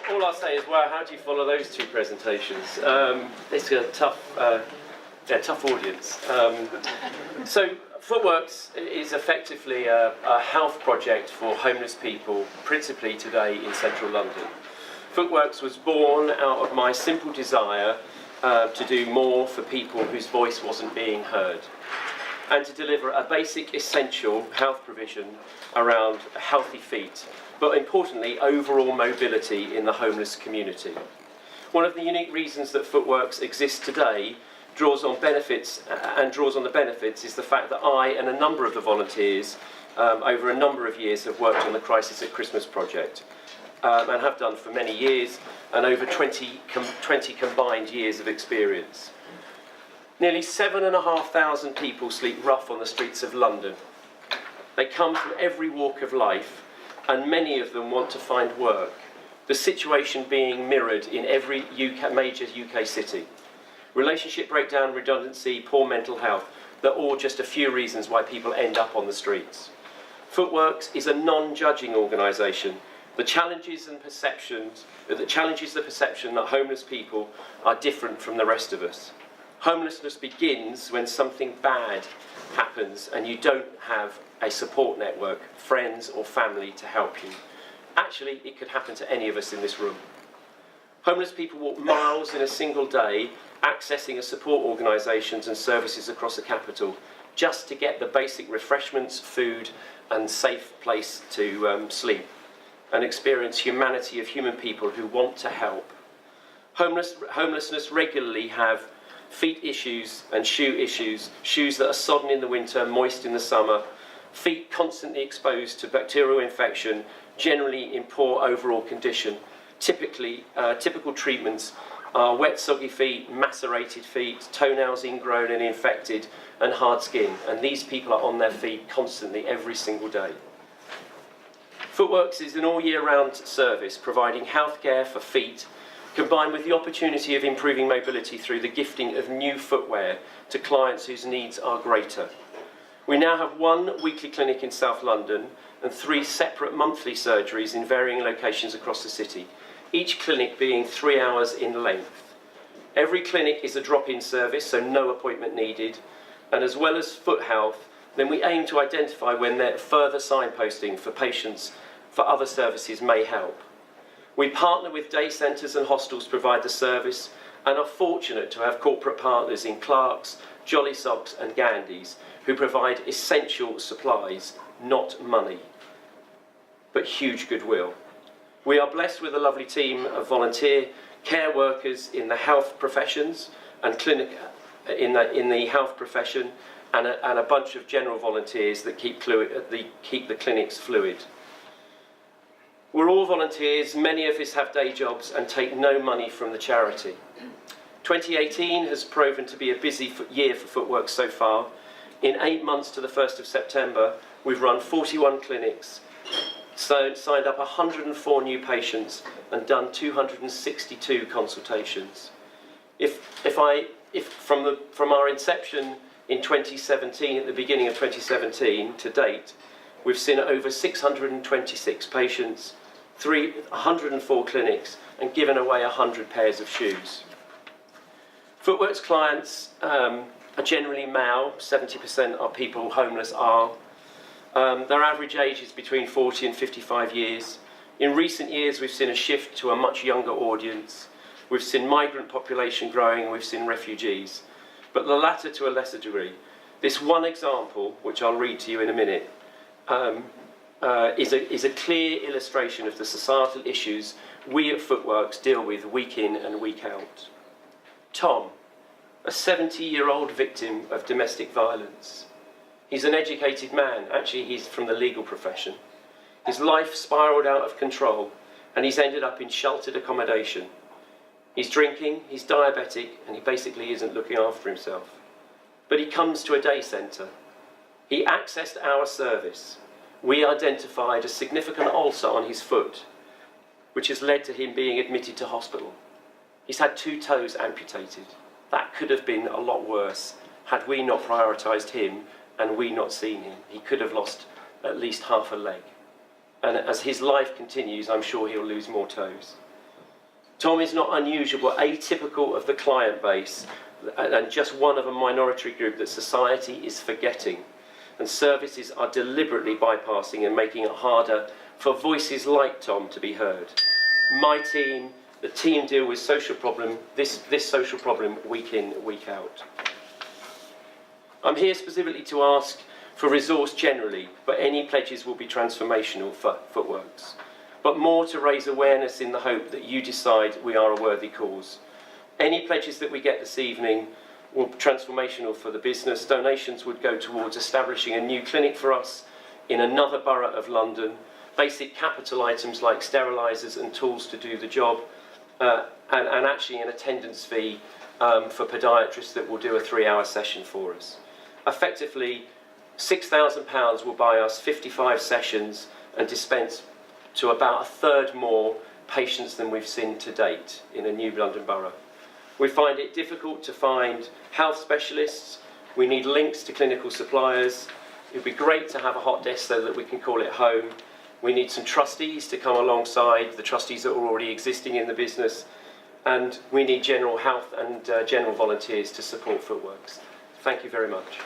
all I'll say is, wow, how do you follow those two presentations? It's a tough audience. So Footworks is effectively a health project for homeless people, principally today in central London. Footworks was born out of my simple desire to do more for people whose voice wasn't being heard, and to deliver a basic, essential health provision around healthy feet, but importantly, overall mobility in the homeless community. One of the unique reasons that Footworks exists today draws on the benefits is the fact that I and a number of the volunteers over a number of years have worked on the Crisis at Christmas project and have done for many years, and over 20 combined years of experience. Nearly 7,500 people sleep rough on the streets of London. They come from every walk of life, and many of them want to find work, the situation being mirrored in every major UK city. Relationship breakdown, redundancy, poor mental health, they're all just a few reasons why people end up on the streets. Footworks is a non-judging organisation. The challenges the perception that homeless people are different from the rest of us. Homelessness begins when something bad happens and you don't have a support network, friends or family to help you. Actually, it could happen to any of us in this room. Homeless people walk miles in a single day, accessing support organisations and services across the capital, just to get the basic refreshments, food and safe place to sleep, and experience humanity of human people who want to help. Homelessness regularly have feet issues and shoe issues, shoes that are sodden in the winter, moist in the summer, feet constantly exposed to bacterial infection, generally in poor overall condition. Typical treatments are wet, soggy feet, macerated feet, toenails ingrown and infected, and hard skin. And these people are on their feet constantly, every single day. Footworks is an all-year-round service providing healthcare for feet, combined with the opportunity of improving mobility through the gifting of new footwear to clients whose needs are greater. We now have one weekly clinic in South London and 3 separate monthly surgeries in varying locations across the city, each clinic being 3 hours in length. Every clinic is a drop-in service, so no appointment needed, and as well as foot health, then we aim to identify when further signposting for patients for other services may help. We partner with day centres and hostels to provide the service, and are fortunate to have corporate partners in Clark's, Jolly Socks and Gandys, who provide essential supplies, not money, but huge goodwill. We are blessed with a lovely team of volunteer care workers in the health professions and in the health profession, and a bunch of general volunteers that keep the clinics fluid. We're all volunteers, many of us have day jobs and take no money from the charity. 2018 has proven to be a busy year for Footworks so far. In 8 months to the 1st of September, we've run 41 clinics, signed up 104 new patients and done 262 consultations. From our inception in 2017, at the beginning of 2017 to date, we've seen over 626 patients, 104 clinics, and given away 100 pairs of shoes. Footworks clients are generally male, 70% of people homeless are. Their average age is between 40 and 55 years. In recent years, we've seen a shift to a much younger audience. We've seen migrant population growing, and we've seen refugees, but the latter to a lesser degree. This one example, which I'll read to you in a minute, is a clear illustration of the societal issues we at Footworks deal with week in and week out. Tom, a 70-year-old victim of domestic violence. He's an educated man. Actually, he's from the legal profession. His life spiralled out of control, and he's ended up in sheltered accommodation. He's drinking, he's diabetic, and he basically isn't looking after himself. But he comes to a day centre. He accessed our service. We identified a significant ulcer on his foot, which has led to him being admitted to hospital. He's had 2 toes amputated. That could have been a lot worse had we not prioritised him and we not seen him. He could have lost at least half a leg. and as his life continues, I'm sure he'll lose more toes. Tom is not unusual but atypical of the client base, and just one of a minority group that society is forgetting, and services are deliberately bypassing and making it harder for voices like Tom to be heard. My team, the team deal with this social problem week in, week out. I'm here specifically to ask for resource generally, but any pledges will be transformational for Footworks. But more to raise awareness in the hope that you decide we are a worthy cause. Any pledges that we get this evening will be transformational for the business. Donations would go towards establishing a new clinic for us in another borough of London, basic capital items like sterilisers and tools to do the job, and actually an attendance fee for podiatrists that will do a 3-hour session for us. Effectively, £6,000 will buy us 55 sessions and dispense to about a third more patients than we've seen to date in a new London borough. We find it difficult to find health specialists. We need links to clinical suppliers. It would be great to have a hot desk so that we can call it home. We need some trustees to come alongside the trustees that are already existing in the business. And we need general health and general volunteers to support Footworks. Thank you very much.